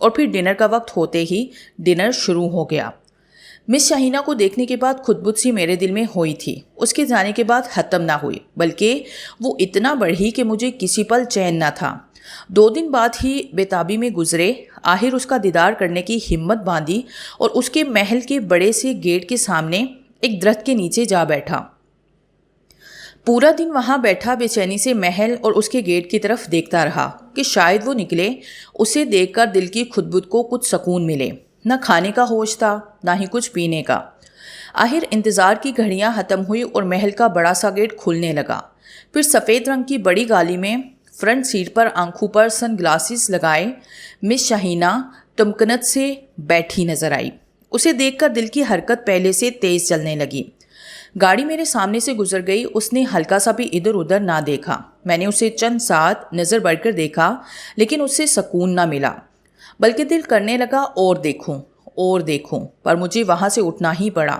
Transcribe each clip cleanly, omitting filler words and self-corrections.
اور پھر ڈنر کا وقت ہوتے ہی ڈنر شروع ہو گیا۔ مس شاہینہ کو دیکھنے کے بعد خود بخود سی میرے دل میں ہوئی تھی، اس کے جانے کے بعد ختم نہ ہوئی، بلکہ وہ اتنا بڑھی کہ مجھے کسی پل چین نہ تھا۔ 2 دن بعد ہی بےتابی میں گزرے، آخر اس کا دیدار کرنے کی ہمت باندھی اور اس کے محل کے بڑے سے گیٹ کے سامنے ایک درخت کے نیچے جا بیٹھا۔ پورا دن وہاں بیٹھا بے چینی سے محل اور اس کے گیٹ کی طرف دیکھتا رہا کہ شاید وہ نکلے، اسے دیکھ کر دل کی خدبد کو کچھ سکون ملے۔ نہ کھانے کا ہوش تھا، نہ ہی کچھ پینے کا۔ آخر انتظار کی گھڑیاں ختم ہوئی اور محل کا بڑا سا گیٹ کھلنے لگا۔ پھر سفید رنگ کی بڑی گاڑی میں فرنٹ سیٹ پر آنکھوں پر سن گلاسز لگائے مس شاہینہ تمکنت سے بیٹھی نظر آئی۔ اسے دیکھ کر دل کی حرکت پہلے سے تیز چلنے لگی۔ گاڑی میرے سامنے سے گزر گئی، اس نے ہلکا سا بھی ادھر ادھر نہ دیکھا۔ میں نے اسے چند ساتھ نظر بڑھ کر دیکھا، لیکن اس سے سکون نہ ملا، بلکہ دل کرنے لگا اور دیکھوں، پر مجھے وہاں سے اٹھنا ہی پڑا،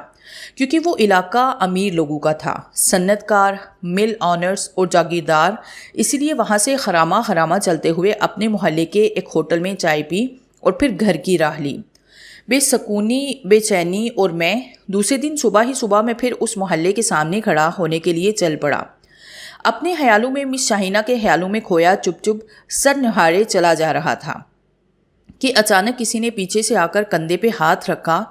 کیونکہ وہ علاقہ امیر لوگوں کا تھا، صنعت کار، مل آنرز اور جاگیردار۔ اسی لیے وہاں سے خرامہ چلتے ہوئے اپنے محلے کے ایک ہوٹل میں چائے پی اور پھر گھر کی راہ لی۔ بے سکونی، بے چینی اور میں دوسرے دن صبح میں پھر اس محلے کے سامنے کھڑا ہونے کے لیے چل پڑا۔ اپنے خیالوں میں مس شاہینہ کے خیالوں میں کھویا چپ سر نہارے چلا جا رہا تھا کہ اچانک کسی نے پیچھے سے آ کر کندھے پہ ہاتھ رکھا۔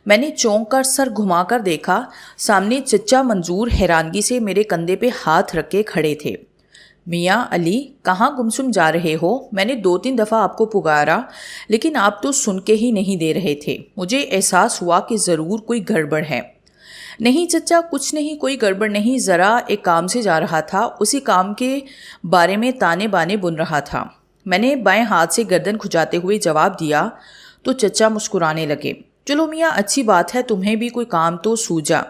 میں نے چونک کر سر گھما کر دیکھا، سامنے چچا منظور حیرانگی سے میرے کندھے پہ ہاتھ رکھ کے کھڑے تھے۔ میاں علی، کہاں گمسم جا رہے ہو؟ میں نے 2-3 دفعہ آپ کو پکارا، لیکن آپ تو سن کے ہی نہیں دے رہے تھے۔ مجھے احساس ہوا کہ ضرور کوئی گڑبڑ ہے۔ نہیں چچا، کچھ نہیں، کوئی گڑبڑ نہیں، ذرا ایک کام سے جا رہا تھا، اسی کام کے بارے میں تانے بانے بن رہا تھا۔ میں نے بائیں ہاتھ سے گردن کھجاتے ہوئے جواب دیا تو چچا مسکرانے لگے۔ چلو میاں، اچھی بات ہے، تمہیں بھی کوئی کام تو سوجا۔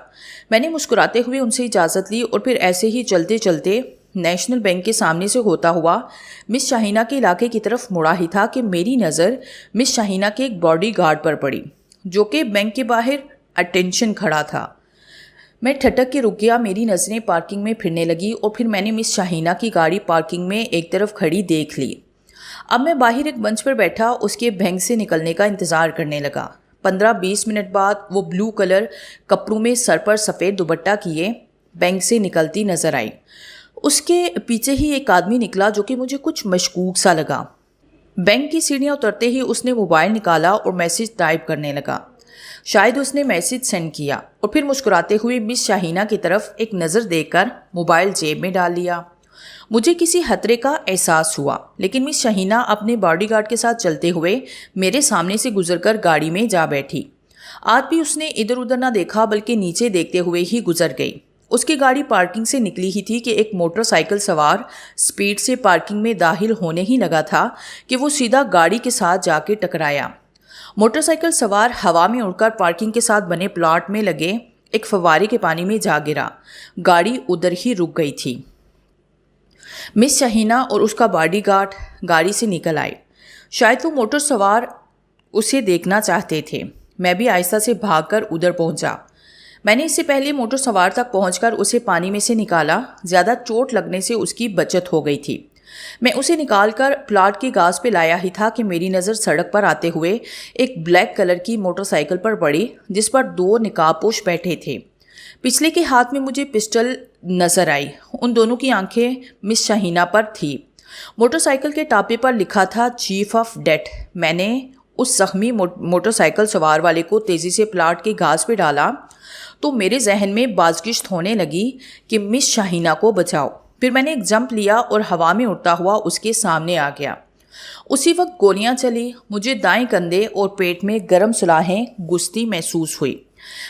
میں نے مسکراتے ہوئے ان سے اجازت لی اور پھر ایسے ہی چلتے چلتے نیشنل بینک کے سامنے سے ہوتا ہوا مس شاہینہ کے علاقے کی طرف مڑا ہی تھا کہ میری نظر مس شاہینہ کے ایک باڈی گارڈ پر پڑی، جو کہ بینک کے باہر اٹینشن کھڑا تھا۔ میں ٹھٹک کے رک گیا، میری نظریں پارکنگ میں پھرنے لگی اور پھر میں نے مس شاہینہ کی گاڑی پارکنگ میں ایک طرف کھڑی دیکھ لی۔ اب میں باہر ایک بنچ پر بیٹھا اس کے بینک سے نکلنے کا انتظار کرنے لگا۔ 15-20 منٹ بعد وہ بلو کلر کپڑوں میں سر پر سفید دوپٹہ کیے بینک سے نکلتی نظر آئی۔ اس کے پیچھے ہی ایک آدمی نکلا جو کہ مجھے کچھ مشکوک سا لگا۔ بینک کی سیڑھیاں اترتے ہی اس نے موبائل نکالا اور میسج ٹائپ کرنے لگا۔ شاید اس نے میسج سینڈ کیا اور پھر مسکراتے ہوئے مس شاہینہ کی طرف ایک نظر دیکھ کر موبائل جیب میں ڈال لیا۔ مجھے کسی خطرے کا احساس ہوا، لیکن مس شاہینہ اپنے باڈی گارڈ کے ساتھ چلتے ہوئے میرے سامنے سے گزر کر گاڑی میں جا بیٹھی۔ آج بھی اس نے ادھر ادھر نہ دیکھا، بلکہ نیچے دیکھتے ہوئے ہی گزر گئی۔ اس کی گاڑی پارکنگ سے نکلی ہی تھی کہ ایک موٹر سائیکل سوار سپیڈ سے پارکنگ میں داخل ہونے ہی لگا تھا کہ وہ سیدھا گاڑی کے ساتھ جا کے ٹکرایا۔ موٹر سائیکل سوار ہوا میں اڑ کر پارکنگ کے ساتھ بنے پلاٹ میں لگے ایک فوارے کے پانی میں جا گرا۔ گاڑی ادھر ہی رک گئی تھی۔ مس شاہینہ اور اس کا باڈی گارڈ گاڑی سے نکل آئے۔ شاید وہ موٹر سوار اسے دیکھنا چاہتے تھے۔ میں بھی آہستہ سے بھاگ کر ادھر پہنچا۔ میں نے اس سے پہلے موٹر سوار تک پہنچ کر اسے پانی میں سے نکالا۔ زیادہ چوٹ لگنے سے اس کی بچت ہو گئی تھی۔ میں اسے نکال کر پلاٹ کی گھاس پہ لایا ہی تھا کہ میری نظر سڑک پر آتے ہوئے ایک بلیک کلر کی موٹر سائیکل پر پڑی جس پر 2 نقاب پوش بیٹھے تھے۔ پچھلے کے ہاتھ میں مجھے پسٹل نظر آئی۔ ان دونوں کی آنکھیں مس شاہینہ پر تھی۔ موٹر سائیکل کے ٹاپے پر لکھا تھا چیف آف ڈیٹ۔ میں نے اس زخمی موٹر سائیکل سوار والے کو تیزی سے پلاٹ کی گھاس پہ ڈالا تو میرے ذہن میں بازگشت ہونے لگی کہ مس شاہینہ کو بچاؤ۔ پھر میں نے ایک جمپ لیا اور ہوا میں اڑتا ہوا اس کے سامنے آ گیا۔ اسی وقت گولیاں چلی۔ مجھے دائیں کندھے اور پیٹ میں گرم سلاخیں گستی محسوس ہوئی۔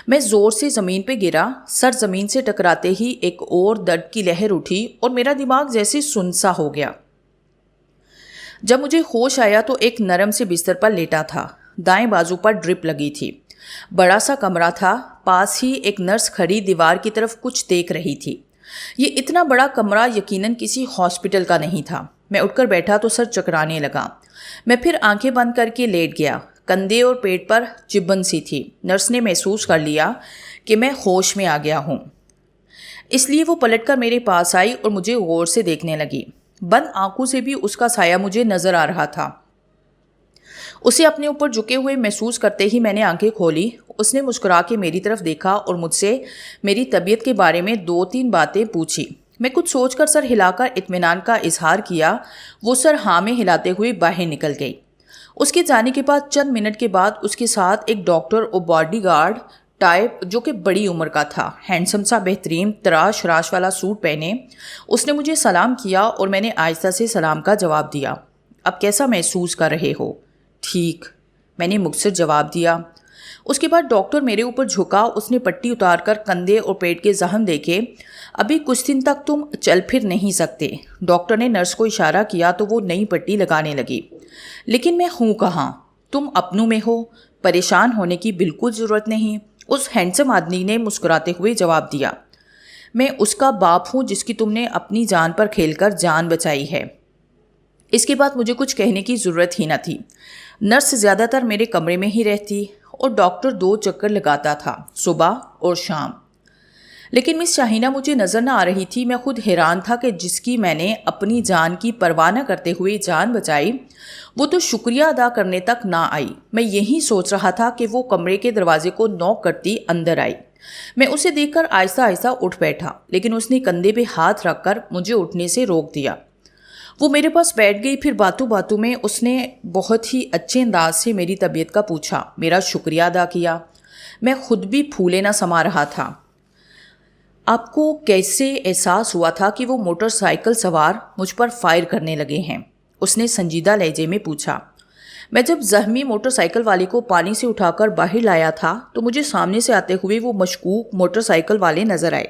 میں زور سے زمین پہ گرا۔ سر زمین سے ٹکراتے ہی ایک اور درد کی لہر اٹھی اور میرا دماغ جیسے سنسا ہو گیا۔ جب مجھے ہوش آیا تو ایک نرم سے بستر پر لیٹا تھا۔ دائیں بازو پر ڈرپ لگی تھی۔ بڑا سا کمرہ تھا۔ پاس ہی ایک نرس کھڑی دیوار کی طرف کچھ دیکھ رہی تھی۔ یہ اتنا بڑا کمرہ یقیناً کسی ہاسپٹل کا نہیں تھا۔ میں اٹھ کر بیٹھا تو سر چکرانے لگا۔ میں پھر آنکھیں بند کر کے لیٹ گیا۔ کندھے اور پیٹ پر چبھن سی تھی۔ نرس نے محسوس کر لیا کہ میں ہوش میں آ گیا ہوں، اس لیے وہ پلٹ کر میرے پاس آئی اور مجھے غور سے دیکھنے لگی۔ بند آنکھوں سے بھی اس کا سایہ مجھے نظر آ رہا تھا۔ اسے اپنے اوپر جھکے ہوئے محسوس کرتے ہی میں نے آنکھیں کھولی۔ اس نے مسکرا کے میری طرف دیکھا اور مجھ سے میری طبیعت کے بارے میں 2-3 باتیں پوچھی۔ میں کچھ سوچ کر سر ہلا کر اطمینان کا اظہار کیا۔ وہ سر ہاں میں ہلاتے ہوئے باہر نکل گئی۔ اس کے جانے کے بعد چند منٹ کے بعد اس کے ساتھ ایک ڈاکٹر اور باڈی گارڈ ٹائپ جو کہ بڑی عمر کا تھا، ہینڈسم سا بہترین تراش راش والا سوٹ پہنے، اس نے مجھے سلام کیا اور میں نے آہستہ سے سلام کا جواب دیا۔ اب کیسا محسوس کر رہے ہو؟ ٹھیک، میں نے مختصر جواب دیا۔ اس کے بعد ڈاکٹر میرے اوپر جھکا۔ اس نے پٹی اتار کر کندھے اور پیٹ کے زخم دیکھے۔ ابھی کچھ دن تک تم چل پھر نہیں سکتے۔ ڈاکٹر نے نرس کو اشارہ کیا تو وہ نئی پٹی لگانے لگی۔ لیکن میں ہوں کہاں؟ تم اپنوں میں ہو، پریشان ہونے کی بالکل ضرورت نہیں، اس ہینڈسم آدمی نے مسکراتے ہوئے جواب دیا۔ میں اس کا باپ ہوں جس کی تم نے اپنی جان پر کھیل کر جان بچائی ہے۔ اس کے بعد مجھے کچھ کہنے کی ضرورت ہی نہ تھی۔ نرس زیادہ تر میرے کمرے میں ہی رہتی اور ڈاکٹر 2 چکر لگاتا تھا، صبح اور شام۔ لیکن مس شاہینہ مجھے نظر نہ آ رہی تھی۔ میں خود حیران تھا کہ جس کی میں نے اپنی جان کی پرواہ نہ کرتے ہوئے جان بچائی، وہ تو شکریہ ادا کرنے تک نہ آئی۔ میں یہی سوچ رہا تھا کہ وہ کمرے کے دروازے کو نوک کرتی اندر آئی۔ میں اسے دیکھ کر آہستہ آہستہ اٹھ بیٹھا، لیکن اس نے کندھے پہ ہاتھ رکھ کر مجھے اٹھنے سے روک دیا۔ وہ میرے پاس بیٹھ گئی۔ پھر باتوں باتوں میں اس نے بہت ہی اچھے انداز سے میری طبیعت کا پوچھا، میرا شکریہ ادا کیا۔ میں خود بھی پھولے نہ سما رہا تھا۔ آپ کو کیسے احساس ہوا تھا کہ وہ موٹر سائیکل سوار مجھ پر فائر کرنے لگے ہیں؟ اس نے سنجیدہ لہجے میں پوچھا۔ میں جب زخمی موٹر سائیکل والے کو پانی سے اٹھا کر باہر لایا تھا تو مجھے سامنے سے آتے ہوئے وہ مشکوک موٹر سائیکل والے نظر آئے۔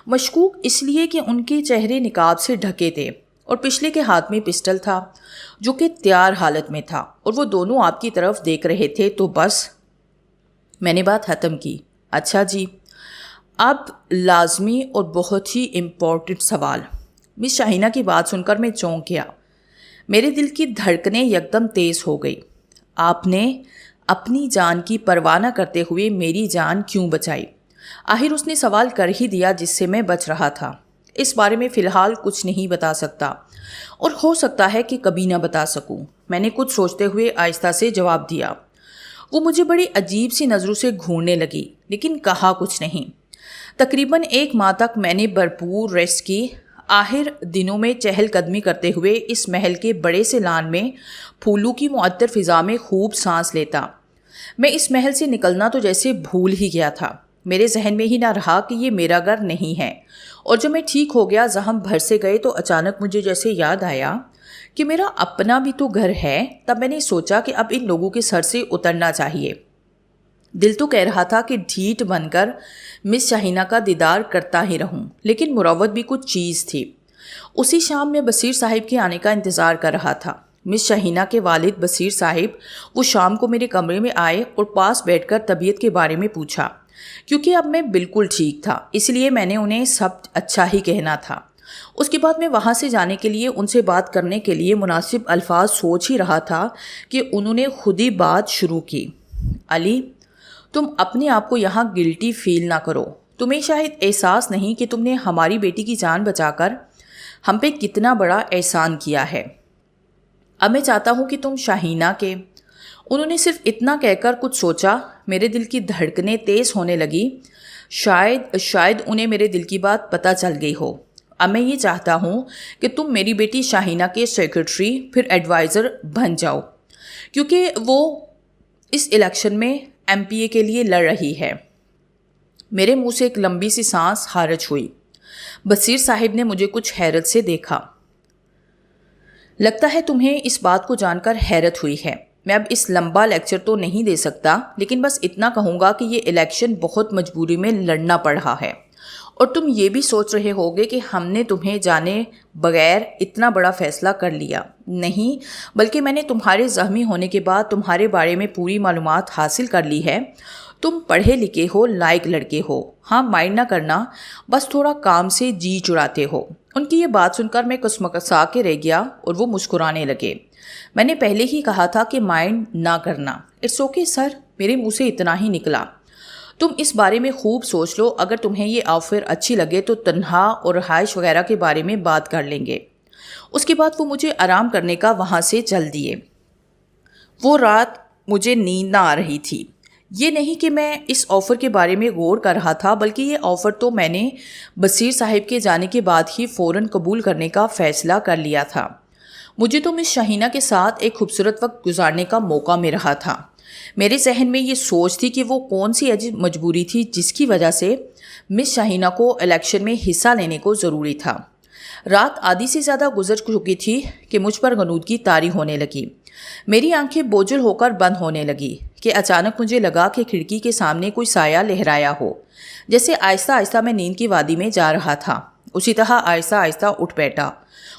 مشکوک اس لیے کہ ان کے چہرے نقاب سے ڈھکے تھے اور پچھلے کے ہاتھ میں پسٹل تھا جو کہ تیار حالت میں تھا، اور وہ دونوں آپ کی طرف دیکھ رہے تھے۔ تو بس میں نے بات ختم کی۔ اچھا جی، اب لازمی اور بہت ہی امپورٹنٹ سوال۔ مس شاہینہ کی بات سن کر میں چونک گیا۔ میرے دل کی دھڑکنیں یکدم تیز ہو گئی۔ آپ نے اپنی جان کی پرواہ نہ کرتے ہوئے میری جان کیوں بچائی؟ آخر اس نے سوال کر ہی دیا جس سے میں بچ رہا تھا۔ اس بارے میں فی الحال کچھ نہیں بتا سکتا، اور ہو سکتا ہے کہ کبھی نہ بتا سکوں، میں نے کچھ سوچتے ہوئے آہستہ سے جواب دیا۔ وہ مجھے بڑی عجیب سی نظروں سے گھورنے لگی، لیکن کہا کچھ نہیں۔ تقریباً 1 ماہ تک میں نے بھرپور ریسٹ کی۔ آخر دنوں میں چہل قدمی کرتے ہوئے اس محل کے بڑے سے لان میں پھولوں کی معطر فضا میں خوب سانس لیتا۔ میں اس محل سے نکلنا تو جیسے بھول ہی گیا تھا۔ میرے ذہن میں ہی نہ رہا کہ یہ میرا گھر نہیں ہے، اور جب میں ٹھیک ہو گیا، زخم بھر سے گئے، تو اچانک مجھے جیسے یاد آیا کہ میرا اپنا بھی تو گھر ہے۔ تب میں نے سوچا کہ اب ان لوگوں کے سر سے اترنا چاہیے۔ دل تو کہہ رہا تھا کہ ڈھیٹ بن کر مس شاہینہ کا دیدار کرتا ہی رہوں، لیکن مروت بھی کچھ چیز تھی۔ اسی شام میں بصیر صاحب کے آنے کا انتظار کر رہا تھا۔ مس شاہینہ کے والد بصیر صاحب وہ شام کو میرے کمرے میں آئے اور پاس بیٹھ کر طبیعت کے بارے میں پوچھا۔ کیونکہ اب میں بالکل ٹھیک تھا، اس لیے میں نے انہیں سب اچھا ہی کہنا تھا۔ اس کے بعد میں وہاں سے جانے کے لیے ان سے بات کرنے کے لیے مناسب الفاظ سوچ ہی رہا تھا کہ انہوں نے خود ہی بات شروع کی۔ علی، تم اپنے آپ کو یہاں گلٹی فیل نہ کرو۔ تمہیں شاید احساس نہیں کہ تم نے ہماری بیٹی کی جان بچا کر ہم پہ کتنا بڑا احسان کیا ہے۔ اب میں چاہتا ہوں کہ تم شاہینہ کے… انہوں نے صرف اتنا کہہ کر کچھ سوچا۔ میرے دل کی دھڑکنیں تیز ہونے لگی۔ شاید انہیں میرے دل کی بات پتہ چل گئی ہو۔ اب میں یہ چاہتا ہوں کہ تم میری بیٹی شاہینہ کے سیکرٹری پھر ایڈوائزر بن جاؤ، کیونکہ وہ اس الیکشن میں MP کے لیے لڑ رہی ہے۔ میرے منہ سے ایک لمبی سی سانس خارج ہوئی۔ بصیر صاحب نے مجھے کچھ حیرت سے دیکھا۔ لگتا ہے تمہیں اس بات کو جان کر حیرت ہوئی ہے۔ میں اب اس لمبا لیکچر تو نہیں دے سکتا، لیکن بس اتنا کہوں گا کہ یہ الیکشن بہت مجبوری میں لڑنا پڑ رہا ہے، اور تم یہ بھی سوچ رہے ہوگے کہ ہم نے تمہیں جانے بغیر اتنا بڑا فیصلہ کر لیا۔ نہیں، بلکہ میں نے تمہارے زخمی ہونے کے بعد تمہارے بارے میں پوری معلومات حاصل کر لی ہے۔ تم پڑھے لکھے ہو، لائق لڑکے ہو۔ ہاں، مائنڈ نہ کرنا، بس تھوڑا کام سے جی چڑاتے ہو۔ ان کی یہ بات سن کر میں کسمکسا کے رہ گیا اور وہ مسکرانے لگے۔ میں نے پہلے ہی کہا تھا کہ مائنڈ نہ کرنا۔ اٹس اوکے سر، میرے منہ سے اتنا ہی نکلا۔ تم اس بارے میں خوب سوچ لو، اگر تمہیں یہ آفر اچھی لگے تو تنہا اور رہائش وغیرہ کے بارے میں بات کر لیں گے۔ اس کے بعد وہ مجھے آرام کرنے کا وہاں سے چل دیے۔ وہ رات مجھے نیند نہ آ رہی تھی۔ یہ نہیں کہ میں اس آفر کے بارے میں غور کر رہا تھا، بلکہ یہ آفر تو میں نے بصیر صاحب کے جانے کے بعد ہی فوراً قبول کرنے کا فیصلہ کر لیا تھا۔ مجھے تو مس شاہینہ کے ساتھ ایک خوبصورت وقت گزارنے کا موقع مل رہا تھا۔ میرے ذہن میں یہ سوچ تھی کہ وہ کون سی عجیب مجبوری تھی جس کی وجہ سے مس شاہینہ کو الیکشن میں حصہ لینے کو ضروری تھا۔ رات آدھی سے زیادہ گزر چکی تھی کہ مجھ پر غنودگی طاری ہونے لگی۔ میری آنکھیں بوجھل ہو کر بند ہونے لگی کہ اچانک مجھے لگا کہ کھڑکی کے سامنے کوئی سایہ لہرایا ہو، جیسے آہستہ آہستہ میں نیند کی وادی میں جا رہا تھا۔ اسی طرح آہستہ آہستہ اٹھ بیٹھا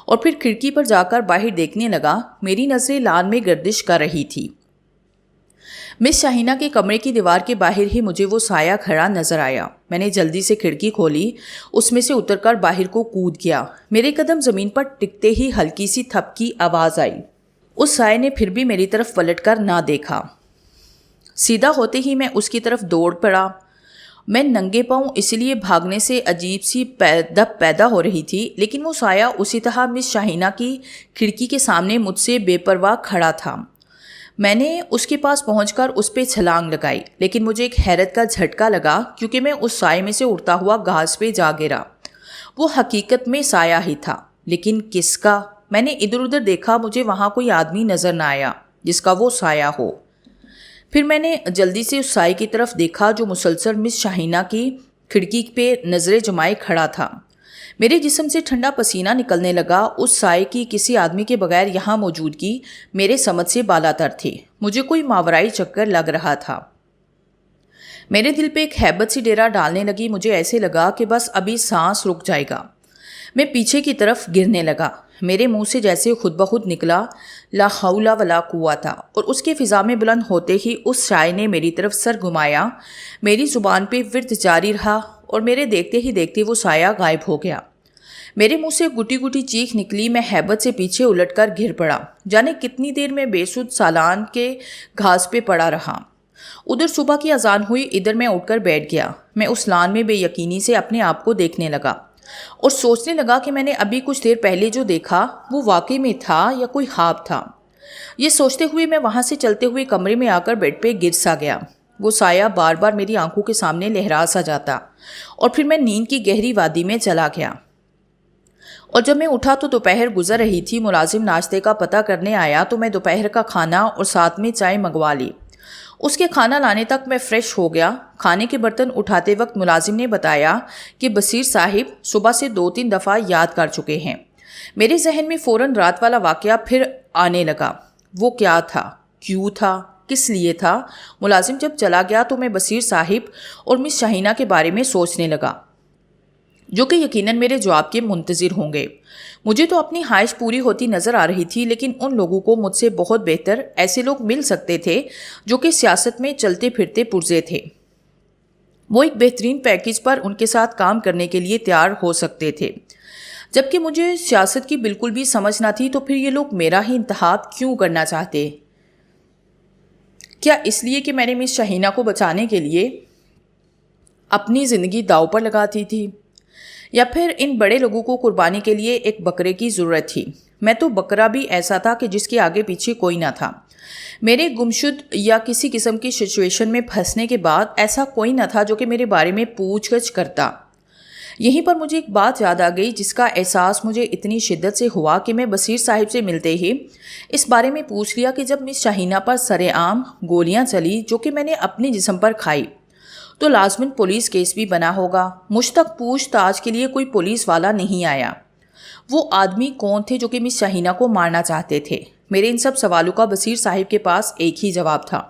اور پھر کھڑکی پر جا کر باہر دیکھنے لگا۔ میری نظریں لان میں گردش کر رہی تھی۔ مس شاہینہ کے کمرے کی دیوار کے باہر ہی مجھے وہ سایہ کھڑا نظر آیا۔ میں نے جلدی سے کھڑکی کھولی، اس میں سے اتر کر باہر کو کود گیا۔ میرے قدم زمین پر ٹکتے ہی ہلکی سی تھپ کی آواز آئی۔ اس سائے نے پھر بھی میری طرف پلٹ کر نہ دیکھا۔ سیدھا ہوتے ہی میں اس کی طرف دوڑ پڑا۔ میں ننگے پاؤں اس لیے بھاگنے سے عجیب سی دپ پیدا ہو رہی تھی، لیکن وہ سایہ اسی طرح مس شاہینہ کی کھڑکی کے سامنے مجھ سے بے پرواہ کھڑا تھا۔ میں نے اس کے پاس پہنچ کر اس پہ چھلانگ لگائی، لیکن مجھے ایک حیرت کا جھٹکا لگا کیونکہ میں اس سائے میں سے اڑتا ہوا گھاس پہ جا گرا۔ وہ حقیقت میں سایہ ہی تھا، لیکن کس کا؟ میں نے ادھر ادھر دیکھا، مجھے وہاں کوئی آدمی نظر نہ آیا جس کا وہ سایہ ہو۔ پھر میں نے جلدی سے اس سائے کی طرف دیکھا جو مسلسل مس شاہینہ کی کھڑکی پہ نظریں جمائے کھڑا تھا۔ میرے جسم سے ٹھنڈا پسینہ نکلنے لگا۔ اس سائے کی کسی آدمی کے بغیر یہاں موجودگی میرے سمجھ سے بالاتر تھی۔ مجھے کوئی ماورائی چکر لگ رہا تھا۔ میرے دل پہ ایک ہیبت سی ڈیرا ڈالنے لگی۔ مجھے ایسے لگا کہ بس ابھی سانس رک جائے گا۔ میں پیچھے کی طرف گرنے لگا۔ میرے منہ سے جیسے خود بخود نکلا لا حول ولا قوت، اور اس کے فضا میں بلند ہوتے ہی اس سائے نے میری طرف سر گھمایا۔ میری زبان پہ ورد جاری رہا اور میرے دیکھتے ہی دیکھتے وہ سایہ غائب ہو گیا۔ میرے منہ سے گٹی گٹی چیخ نکلی۔ میں ہیبت سے پیچھے الٹ کر گر پڑا۔ جانے کتنی دیر میں بے سود سالان کے گھاس پہ پڑا رہا۔ ادھر صبح کی اذان ہوئی، ادھر میں اٹھ کر بیٹھ گیا۔ میں اس لان میں بے یقینی سے اپنے آپ کو دیکھنے لگا اور سوچنے لگا کہ میں نے ابھی کچھ دیر پہلے جو دیکھا وہ واقعی میں تھا یا کوئی خواب تھا۔ یہ سوچتے ہوئے میں وہاں سے چلتے ہوئے کمرے میں آ کر بیڈ پہ گر سا گیا۔ وہ سایہ بار بار میری آنکھوں کے سامنے لہرا سا جاتا اور پھر میں نیند کی گہری وادی میں چلا گیا۔ اور جب میں اٹھا تو دوپہر گزر رہی تھی۔ ملازم ناشتے کا پتہ کرنے آیا تو میں دوپہر کا کھانا اور ساتھ میں چائے منگوا لی۔ اس کے کھانا لانے تک میں فریش ہو گیا۔ کھانے کے برتن اٹھاتے وقت ملازم نے بتایا کہ بصیر صاحب صبح سے 2-3 دفعہ یاد کر چکے ہیں۔ میرے ذہن میں فوراً رات والا واقعہ پھر آنے لگا۔ وہ کیا تھا؟ کیوں تھا؟ کس لیے تھا؟ ملازم جب چلا گیا تو میں بصیر صاحب اور مس شاہینہ کے بارے میں سوچنے لگا، جو کہ یقیناً میرے جواب کے منتظر ہوں گے۔ مجھے تو اپنی خواہش پوری ہوتی نظر آ رہی تھی، لیکن ان لوگوں کو مجھ سے بہت بہتر ایسے لوگ مل سکتے تھے جو کہ سیاست میں چلتے پھرتے پرزے تھے۔ وہ ایک بہترین پیکیج پر ان کے ساتھ کام کرنے کے لیے تیار ہو سکتے تھے۔ جبکہ مجھے سیاست کی بالکل بھی سمجھ نہ تھی، تو پھر یہ لوگ میرا ہی انتخاب کیوں کرنا چاہتے؟ کیا اس لیے کہ میں نے مس شاہینہ کو بچانے کے لیے اپنی زندگی داؤ پر لگاتی تھی، یا پھر ان بڑے لوگوں کو قربانی کے لیے ایک بکرے کی ضرورت تھی؟ میں تو بکرا بھی ایسا تھا کہ جس کے آگے پیچھے کوئی نہ تھا۔ میرے گمشد یا کسی قسم کی سچویشن میں پھنسنے کے بعد ایسا کوئی نہ تھا جو کہ میرے بارے میں پوچھ گچھ کرتا۔ یہیں پر مجھے ایک بات یاد آ گئی جس کا احساس مجھے اتنی شدت سے ہوا کہ میں بصیر صاحب سے ملتے ہی اس بارے میں پوچھ لیا کہ جب مس شاہینہ پر سر عام گولیاں چلی جو کہ میں نے اپنے جسم پر کھائی تو لازماً پولیس کیس بھی بنا ہوگا۔ مجھ تک پوچھ تاچھ کے لیے کوئی پولیس والا نہیں آیا۔ وہ آدمی کون تھے جو کہ مس شاہینہ کو مارنا چاہتے تھے؟ میرے ان سب سوالوں کا بصیر صاحب کے پاس ایک ہی جواب تھا۔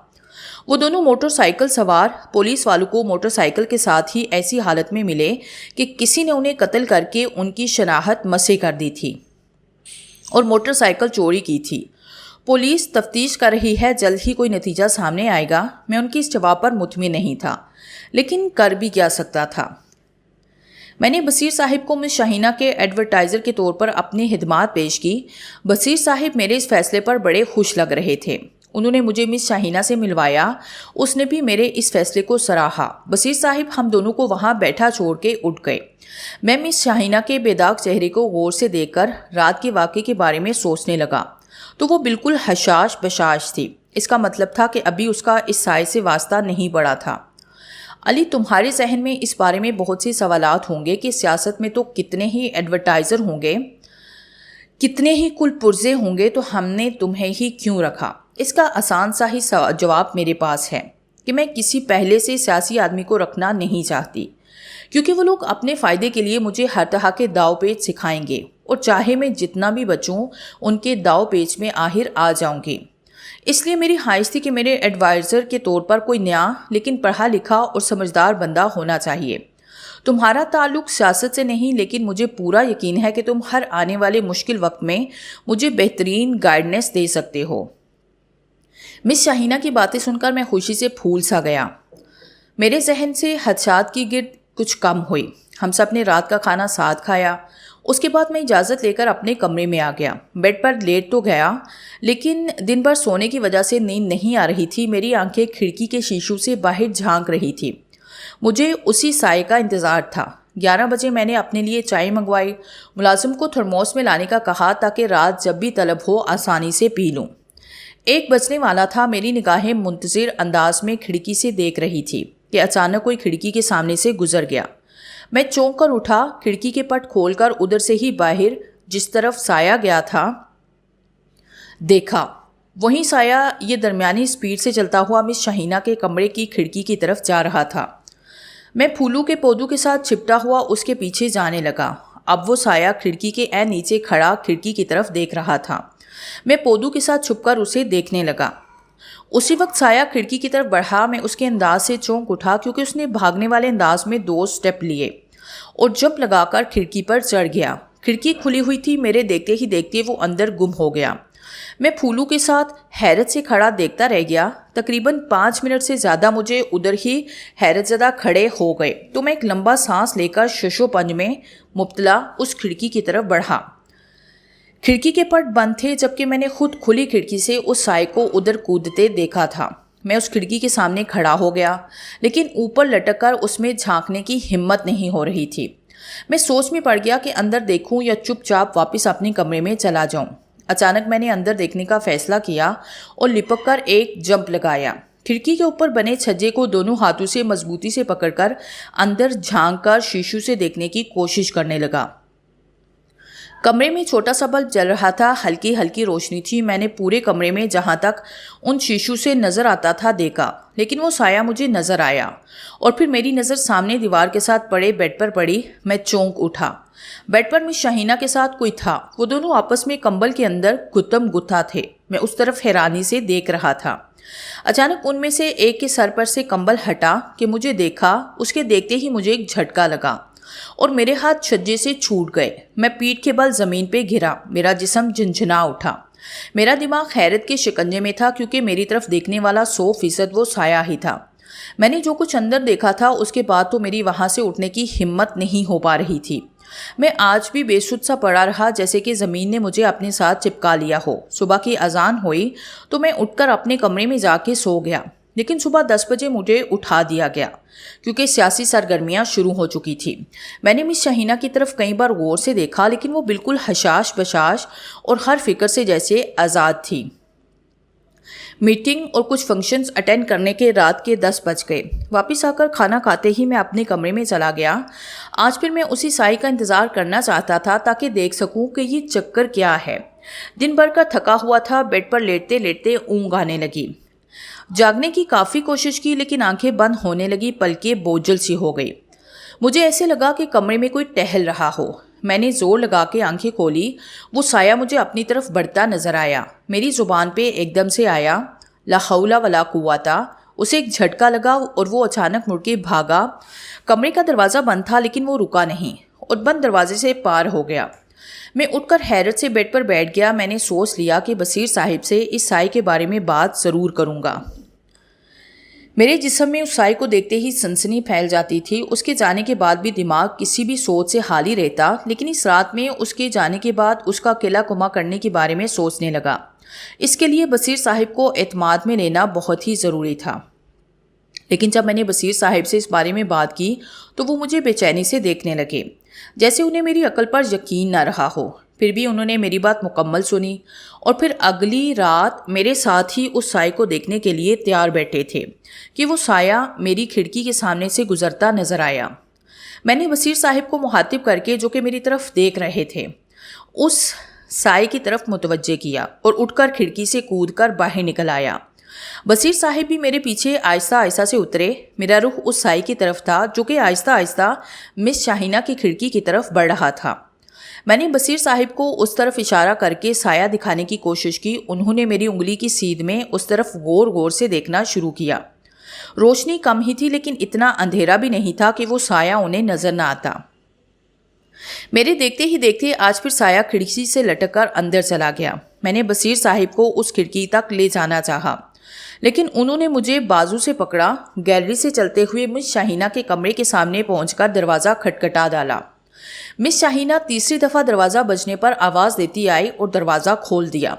وہ دونوں موٹر سائیکل سوار پولیس والوں کو موٹر سائیکل کے ساتھ ہی ایسی حالت میں ملے کہ کسی نے انہیں قتل کر کے ان کی شناخت مسح کر دی تھی اور موٹر سائیکل چوری کی تھی۔ پولیس تفتیش کر رہی ہے، جلد ہی کوئی نتیجہ سامنے آئے گا۔ میں ان کی اس جواب پر مطمئن نہیں تھا، لیکن کر بھی کیا سکتا تھا؟ میں نے بصیر صاحب کو مس شاہینہ کے ایڈورٹائزر کے طور پر اپنی خدمات پیش کی۔ بصیر صاحب میرے اس فیصلے پر بڑے خوش لگ رہے تھے۔ انہوں نے مجھے مس شاہینہ سے ملوایا۔ اس نے بھی میرے اس فیصلے کو سراہا۔ بصیر صاحب ہم دونوں کو وہاں بیٹھا چھوڑ کے اٹھ گئے۔ میں مس شاہینہ کے بے داغ چہرے کو غور سے دیکھ کر رات کے واقعے کے بارے میں سوچنے لگا تو وہ بالکل حشاش بشاش تھی۔ اس کا مطلب تھا کہ ابھی اس کا اس سائے سے واسطہ نہیں بڑھا تھا۔ علی، تمہارے ذہن میں اس بارے میں بہت سی سوالات ہوں گے کہ سیاست میں تو کتنے ہی ایڈورٹائزر ہوں گے، کتنے ہی کل پرزے ہوں گے، تو ہم نے تمہیں ہی کیوں رکھا؟ اس کا آسان سا ہی جواب میرے پاس ہے کہ میں کسی پہلے سے سیاسی آدمی کو رکھنا نہیں چاہتی، کیونکہ وہ لوگ اپنے فائدے کے لیے مجھے ہر طرح کے داؤ پیچ سکھائیں گے، اور چاہے میں جتنا بھی بچوں ان کے داؤ پیچ میں آخر آ جاؤں گی۔ اس لیے میری خواہش تھی کہ میرے ایڈوائزر کے طور پر کوئی نیا لیکن پڑھا لکھا اور سمجھدار بندہ ہونا چاہیے۔ تمہارا تعلق سیاست سے نہیں، لیکن مجھے پورا یقین ہے کہ تم ہر آنے والے مشکل وقت میں مجھے بہترین گائیڈنس دے سکتے ہو۔ مس شاہینہ کی باتیں سن کر میں خوشی سے پھول سا گیا۔ میرے ذہن سے خدشات کی گرد کچھ کم ہوئی۔ ہم سب نے رات کا کھانا ساتھ کھایا۔ اس کے بعد میں اجازت لے کر اپنے کمرے میں آ گیا۔ بیڈ پر لیٹ تو گیا، لیکن دن بھر سونے کی وجہ سے نیند نہیں آ رہی تھی۔ میری آنکھیں کھڑکی کے شیشوں سے باہر جھانک رہی تھی۔ مجھے اسی سائے کا انتظار تھا۔ 11 بجے میں نے اپنے لیے چائے منگوائی، ملازم کو تھرموس میں لانے کا کہا تاکہ رات جب بھی طلب ہو آسانی سے پی لوں۔ 1 بجنے والا تھا۔ میری نگاہیں منتظر انداز میں کھڑکی سے دیکھ رہی تھی کہ اچانک کوئی کھڑکی کے سامنے سے گزر گیا۔ میں چونک کر اٹھا، کھڑکی کے پٹ کھول کر ادھر سے ہی باہر جس طرف سایہ گیا تھا دیکھا۔ وہیں سایہ یہ درمیانی سپیڈ سے چلتا ہوا مس شاہینہ کے کمرے کی کھڑکی کی طرف جا رہا تھا۔ میں پھولوں کے پودوں کے ساتھ چپٹا ہوا اس کے پیچھے جانے لگا۔ اب وہ سایہ کھڑکی کے عین نیچے کھڑا کھڑکی کی طرف دیکھ رہا تھا۔ میں پودوں کے ساتھ چھپ کر اسے دیکھنے لگا۔ اسی وقت سایہ کھڑکی کی طرف بڑھا۔ میں اس کے انداز سے چونک اٹھا، کیونکہ اس نے بھاگنے والے انداز میں 2 سٹیپ لیے اور جمپ لگا کر کھڑکی پر چڑھ گیا۔ کھڑکی کھلی ہوئی تھی۔ میرے دیکھتے ہی دیکھتے وہ اندر گم ہو گیا۔ میں پھولوں کے ساتھ حیرت سے کھڑا دیکھتا رہ گیا۔ تقریباً 5 منٹ سے زیادہ مجھے ادھر ہی حیرت زدہ کھڑے ہو گئے تو میں ایک لمبا سانس لے کر شش و پنج میں مبتلا اس کھڑکی کی طرف بڑھا۔ کھڑکی کے پٹ بند تھے، جبکہ میں نے خود کھلی کھڑکی سے اس سائے کو ادھر کودتے دیکھا تھا۔ میں اس کھڑکی کے سامنے کھڑا ہو گیا، لیکن اوپر لٹک کر اس میں جھانکنے کی ہمت نہیں ہو رہی تھی۔ میں سوچ میں پڑ گیا کہ اندر دیکھوں یا چپ چاپ واپس اپنے کمرے میں چلا جاؤں۔ اچانک میں نے اندر دیکھنے کا فیصلہ کیا اور لپک کر ایک جمپ لگایا۔ کھڑکی کے اوپر بنے چھجے کو دونوں ہاتھوں سے مضبوطی سے پکڑ کر اندر جھانک کر شیشوں سے دیکھنے کی کوشش کرنے لگا۔ کمرے میں چھوٹا سا بلب جل رہا تھا، ہلکی ہلکی روشنی تھی۔ میں نے پورے کمرے میں جہاں تک ان شیشوں سے نظر آتا تھا دیکھا، لیکن وہ سایہ مجھے نظر آیا اور پھر میری نظر سامنے دیوار کے ساتھ پڑے بیڈ پر پڑی۔ میں چونک اٹھا۔ بیڈ پر مس شاہینہ کے ساتھ کوئی تھا۔ وہ دونوں آپس میں کمبل کے اندر گتم گتھا تھے۔ میں اس طرف حیرانی سے دیکھ رہا تھا۔ اچانک ان میں سے ایک کے سر پر سے کمبل ہٹا کہ مجھے دیکھا۔ اس کے دیکھتے ہی مجھے ایک جھٹکا لگا اور میرے ہاتھ چھجے سے چھوٹ گئے۔ میں پیٹھ کے بل زمین پہ گرا۔ میرا جسم جھنجھنا اٹھا۔ میرا دماغ حیرت کے شکنجے میں تھا، کیونکہ میری طرف دیکھنے والا 100% وہ سایہ ہی تھا۔ میں نے جو کچھ اندر دیکھا تھا اس کے بعد تو میری وہاں سے اٹھنے کی ہمت نہیں ہو پا رہی تھی۔ میں آج بھی بے سود سا پڑا رہا، جیسے کہ زمین نے مجھے اپنے ساتھ چپکا لیا ہو۔ صبح کی اذان ہوئی تو میں اٹھ کر اپنے کمرے میں جا کے سو گیا، لیکن صبح 10 بجے مجھے اٹھا دیا گیا کیونکہ سیاسی سرگرمیاں شروع ہو چکی تھی۔ میں نے مس شاہینہ کی طرف کئی بار غور سے دیکھا، لیکن وہ بالکل حشاش بشاش اور ہر فکر سے جیسے آزاد تھی۔ میٹنگ اور کچھ فنکشنز اٹینڈ کرنے کے رات کے 10 بج گئے۔ واپس آ کر کھانا کھاتے ہی میں اپنے کمرے میں چلا گیا۔ آج پھر میں اسی سائے کا انتظار کرنا چاہتا تھا تاکہ دیکھ سکوں کہ یہ چکر کیا ہے۔ دن بھر کا تھکا ہوا تھا۔ بیڈ پر لیٹتے لیٹتے اونگ آنے لگی۔ جاگنے کی کافی کوشش کی، لیکن آنکھیں بند ہونے لگی، پلکیں بوجھل سی ہو گئی۔ مجھے ایسے لگا کہ کمرے میں کوئی ٹہل رہا ہو۔ میں نے زور لگا کے آنکھیں کھولی۔ وہ سایہ مجھے اپنی طرف بڑھتا نظر آیا۔ میری زبان پہ ایک دم سے آیا لا حول ولا قوت۔ اسے ایک جھٹکا لگا اور وہ اچانک مڑ کے بھاگا۔ کمرے کا دروازہ بند تھا، لیکن وہ رکا نہیں اور بند دروازے سے پار ہو گیا۔ میں اٹھ کر حیرت سے بیڈ پر بیٹھ گیا۔ میں نے سوچ لیا کہ بصیر صاحب سے اس سائے کے بارے میں بات ضرور کروں گا۔ میرے جسم میں اس سائے کو دیکھتے ہی سنسنی پھیل جاتی تھی۔ اس کے جانے کے بعد بھی دماغ کسی بھی سوچ سے خالی رہتا، لیکن اس رات میں اس کے جانے کے بعد اس کا قلعہ کما کرنے کے بارے میں سوچنے لگا۔ اس کے لیے بصیر صاحب کو اعتماد میں لینا بہت ہی ضروری تھا۔ لیکن جب میں نے بصیر صاحب سے اس بارے میں بات کی تو وہ مجھے بے چینی سے دیکھنے لگے، جیسے انہیں میری عقل پر یقین نہ رہا ہو۔ پھر بھی انہوں نے میری بات مکمل سنی اور پھر اگلی رات میرے ساتھ ہی اس سائے کو دیکھنے کے لیے تیار بیٹھے تھے کہ وہ سایہ میری کھڑکی کے سامنے سے گزرتا نظر آیا۔ میں نے بصیر صاحب کو مخاطب کر کے، جو کہ میری طرف دیکھ رہے تھے، اس سائے کی طرف متوجہ کیا اور اٹھ کر کھڑکی سے کود کر باہر نکل آیا۔ بصیر صاحب بھی میرے پیچھے آہستہ آہستہ سے اترے۔ میرا رخ اس سائے کی طرف تھا جو کہ آہستہ آہستہ مس شاہینہ کی کھڑکی کی طرف بڑھ رہا تھا۔ میں نے بصیر صاحب کو اس طرف اشارہ کر کے سایہ دکھانے کی کوشش کی۔ انہوں نے میری انگلی کی سیدھ میں اس طرف غور غور سے دیکھنا شروع کیا۔ روشنی کم ہی تھی لیکن اتنا اندھیرا بھی نہیں تھا کہ وہ سایہ انہیں نظر نہ آتا۔ میرے دیکھتے ہی دیکھتے آج پھر سایہ کھڑکی سے لٹک کر اندر چلا گیا۔ میں نے بصیر صاحب کو اس کھڑکی تک لے جانا چاہا لیکن انہوں نے مجھے بازو سے پکڑا۔ گیلری سے چلتے ہوئے مس شاہینہ کے کمرے کے سامنے پہنچ کر دروازہ کھٹکھٹا ڈالا۔ مس شاہینہ تیسری دفعہ دروازہ بجنے پر آواز دیتی آئی اور دروازہ کھول دیا۔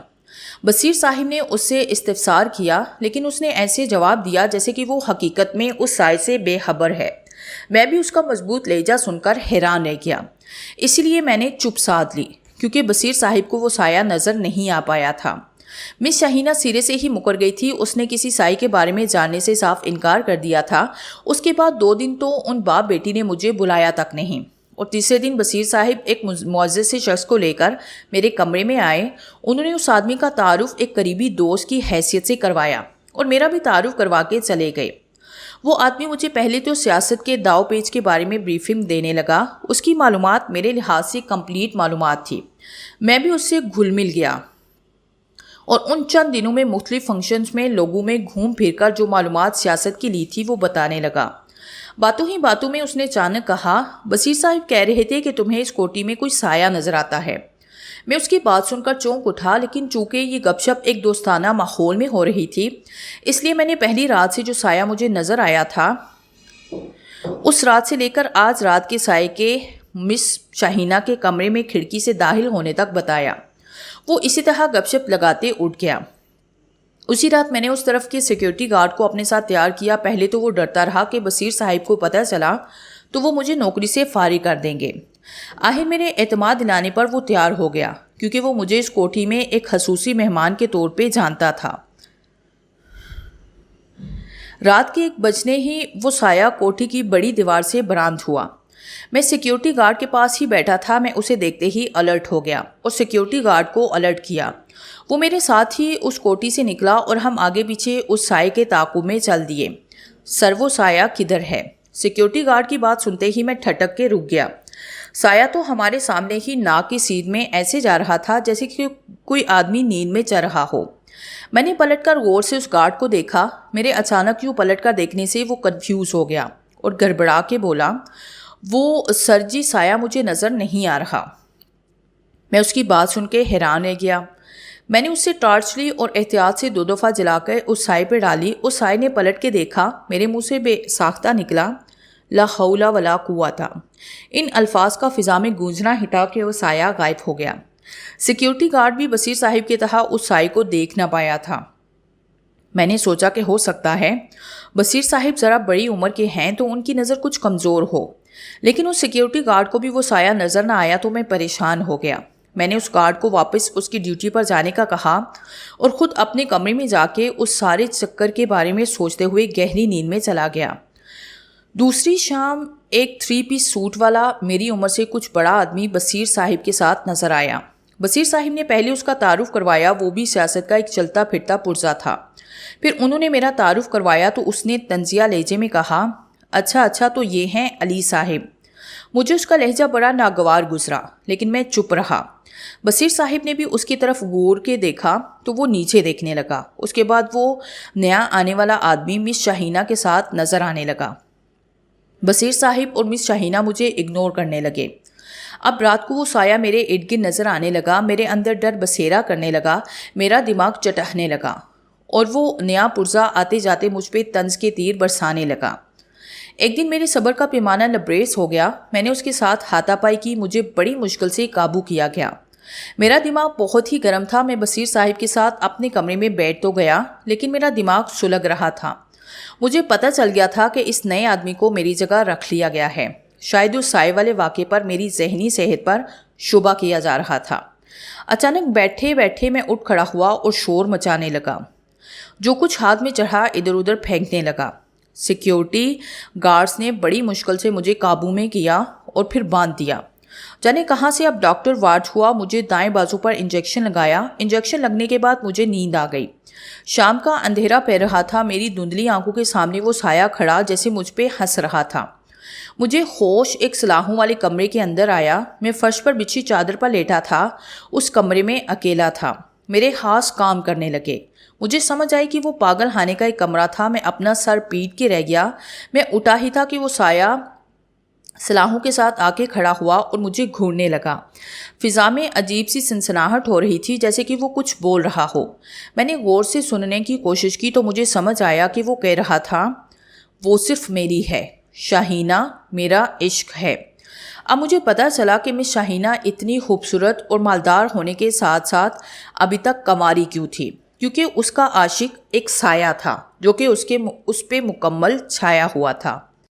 بصیر صاحب نے اس سے استفسار کیا لیکن اس نے ایسے جواب دیا جیسے کہ وہ حقیقت میں اس سائے سے بے خبر ہے۔ میں بھی اس کا مضبوط لہجہ سن کر حیران رہ گیا، اسی لیے میں نے چپ سادھ لی کیونکہ بصیر صاحب کو وہ سایہ نظر نہیں آ پایا تھا۔ مس شاہینہ سرے سے ہی مکر گئی تھی۔ اس نے کسی سائے کے بارے میں جاننے سے صاف انکار کر دیا تھا۔ اس کے بعد 2 دن تو ان باپ بیٹی نے مجھے بلایا تک نہیں، اور تیسرے دن بصیر صاحب ایک معزز سے شخص کو لے کر میرے کمرے میں آئے۔ انہوں نے اس آدمی کا تعارف ایک قریبی دوست کی حیثیت سے کروایا اور میرا بھی تعارف کروا کے چلے گئے۔ وہ آدمی مجھے پہلے تو سیاست کے داؤ پیچ کے بارے میں بریفنگ دینے لگا۔ اس کی معلومات میرے لحاظ سے کمپلیٹ معلومات تھی۔ میں بھی اس سے گھل مل گیا اور ان چند دنوں میں مختلف فنکشنز میں لوگوں میں گھوم پھر کر جو معلومات سیاست کی لی تھی وہ بتانے لگا۔ باتوں ہی باتوں میں اس نے اچانک کہا، بصیر صاحب کہہ رہے تھے کہ تمہیں اس کوٹھی میں کوئی سایہ نظر آتا ہے۔ میں اس کی بات سن کر چونک اٹھا، لیکن چونکہ یہ گپ شپ ایک دوستانہ ماحول میں ہو رہی تھی اس لیے میں نے پہلی رات سے جو سایہ مجھے نظر آیا تھا اس رات سے لے کر آج رات کے سائے کے مس شاہینہ کے کمرے میں کھڑکی سے داخل ہونے تک بتایا۔ وہ اسی طرح گپ شپ لگاتے اٹھ گیا۔ اسی رات میں نے اس طرف کے سیکیورٹی گارڈ کو اپنے ساتھ تیار کیا۔ پہلے تو وہ ڈرتا رہا کہ بصیر صاحب کو پتہ چلا تو وہ مجھے نوکری سے فارغ کر دیں گے۔ آخر میرے اعتماد دلانے پر وہ تیار ہو گیا کیونکہ وہ مجھے اس کوٹھی میں ایک خصوصی مہمان کے طور پہ جانتا تھا۔ رات کے 1 بجنے ہی وہ سایہ کوٹھی کی بڑی دیوار سے برآمد ہوا۔ میں سیکیورٹی گارڈ کے پاس ہی بیٹھا تھا۔ میں اسے دیکھتے ہی الرٹ ہو گیا اور سیکیورٹی گارڈ کو الرٹ کیا۔ وہ میرے ساتھ ہی اس کوٹھی سے نکلا اور ہم آگے پیچھے اس سائے کے تعاقب میں چل دیے۔ سر وہ سایہ کدھر ہے؟ سیکیورٹی گارڈ کی بات سنتے ہی میں ٹھٹک کے رک گیا۔ سایہ تو ہمارے سامنے ہی ناک کی سیدھ میں ایسے جا رہا تھا جیسے کہ کوئی آدمی نیند میں چل رہا ہو۔ میں نے پلٹ کر غور سے اس گارڈ کو دیکھا۔ میرے اچانک یوں پلٹ کر دیکھنے سے وہ کنفیوز ہو گیا اور گڑبڑا کے بولا، وہ سر جی سایہ مجھے نظر نہیں آ رہا۔ میں اس کی بات سن کے حیران رہ گیا۔ میں نے اس سے ٹارچ لی اور احتیاط سے 2 دفعہ جلا کر اس سائے پہ ڈالی۔ اس سائے نے پلٹ کے دیکھا۔ میرے منہ سے بے ساختہ نکلا، لا حول ولا قوت۔ ان الفاظ کا فضا میں گونجنا ہی تھا کہ وہ سایہ غائب ہو گیا۔ سیکیورٹی گارڈ بھی بصیر صاحب کی طرح اس سائے کو دیکھ نہ پایا تھا۔ میں نے سوچا کہ ہو سکتا ہے بصیر صاحب ذرا بڑی عمر کے ہیں تو ان کی نظر کچھ کمزور ہو، لیکن اس سیکیورٹی گارڈ کو بھی وہ سایہ نظر نہ آیا تو میں پریشان ہو گیا۔ میں نے اس گارڈ کو واپس اس کی ڈیوٹی پر جانے کا کہا اور خود اپنے کمرے میں جا کے اس سارے چکر کے بارے میں سوچتے ہوئے گہری نیند میں چلا گیا۔ دوسری شام ایک 3 پیس سوٹ والا میری عمر سے کچھ بڑا آدمی بصیر صاحب کے ساتھ نظر آیا۔ بصیر صاحب نے پہلے اس کا تعارف کروایا۔ وہ بھی سیاست کا ایک چلتا پھرتا پرزا تھا۔ پھر انہوں نے میرا تعارف کروایا تو اس نے طنزیہ لہجے میں کہا، اچھا تو یہ ہیں علی صاحب۔ مجھے اس کا لہجہ بڑا ناگوار گزرا لیکن میں چپ رہا۔ بصیر صاحب نے بھی اس کی طرف غور کے دیکھا تو وہ نیچے دیکھنے لگا۔ اس کے بعد وہ نیا آنے والا آدمی مس شاہینہ کے ساتھ نظر آنے لگا۔ بصیر صاحب اور مس شاہینہ مجھے اگنور کرنے لگے۔ اب رات کو وہ سایہ میرے ارد گرد نظر آنے لگا۔ میرے اندر ڈر بسیرا کرنے لگا۔ میرا دماغ چٹکنے لگا اور وہ نیا پرزا آتے جاتے مجھ پہ طنز کے تیر برسانے لگا۔ ایک دن میرے صبر کا پیمانہ لبریز ہو گیا۔ میں نے اس کے ساتھ ہاتھا پائی کی۔ مجھے بڑی مشکل سے قابو کیا گیا۔ میرا دماغ بہت ہی گرم تھا۔ میں بصیر صاحب کے ساتھ اپنے کمرے میں بیٹھ تو گیا لیکن میرا دماغ سلگ رہا تھا۔ مجھے پتہ چل گیا تھا کہ اس نئے آدمی کو میری جگہ رکھ لیا گیا ہے۔ شاید اس سائے والے واقعے پر میری ذہنی صحت پر شبہ کیا جا رہا تھا۔ اچانک بیٹھے بیٹھے میں اٹھ کھڑا ہوا اور شور مچانے لگا، جو کچھ ہاتھ میں چڑھا ادھر ادھر پھینکنے لگا۔ سیکیورٹی گارڈز نے بڑی مشکل سے مجھے قابو میں کیا اور پھر باندھ دیا۔ جانے کہاں سے اب ڈاکٹر وارڈ ہوا، مجھے دائیں بازو پر انجیکشن لگایا۔ انجیکشن لگنے کے بعد مجھے نیند آ گئی۔ شام کا اندھیرا پہ رہا تھا، میری دھندلی آنکھوں کے سامنے وہ سایہ کھڑا جیسے مجھ پہ ہنس رہا تھا۔ مجھے ہوش ایک سلاخوں والے کمرے کے اندر آیا۔ میں فرش پر بچھی چادر پر لیٹا تھا، اس کمرے میں اکیلا تھا۔ میرے ہاتھ کام کرنے لگے۔ مجھے سمجھ آئی کہ وہ پاگل خانے کا ایک کمرہ تھا۔ میں اپنا سر پیٹ کے رہ گیا۔ میں اٹھا ہی تھا کہ وہ سایہ سلاخوں کے ساتھ آ کے کھڑا ہوا اور مجھے گھورنے لگا۔ فضا میں عجیب سی سنسناہٹ ہو رہی تھی، جیسے کہ وہ کچھ بول رہا ہو۔ میں نے غور سے سننے کی کوشش کی تو مجھے سمجھ آیا کہ وہ کہہ رہا تھا، وہ صرف میری ہے، شاہینہ میرا عشق ہے۔ اب مجھے پتہ چلا کہ مس شاہینہ اتنی خوبصورت اور مالدار ہونے کے ساتھ ساتھ ابھی تک کنواری کیوں تھی، کیونکہ اس کا عاشق ایک سایہ تھا جو کہ اس پہ مکمل چھایا ہوا تھا۔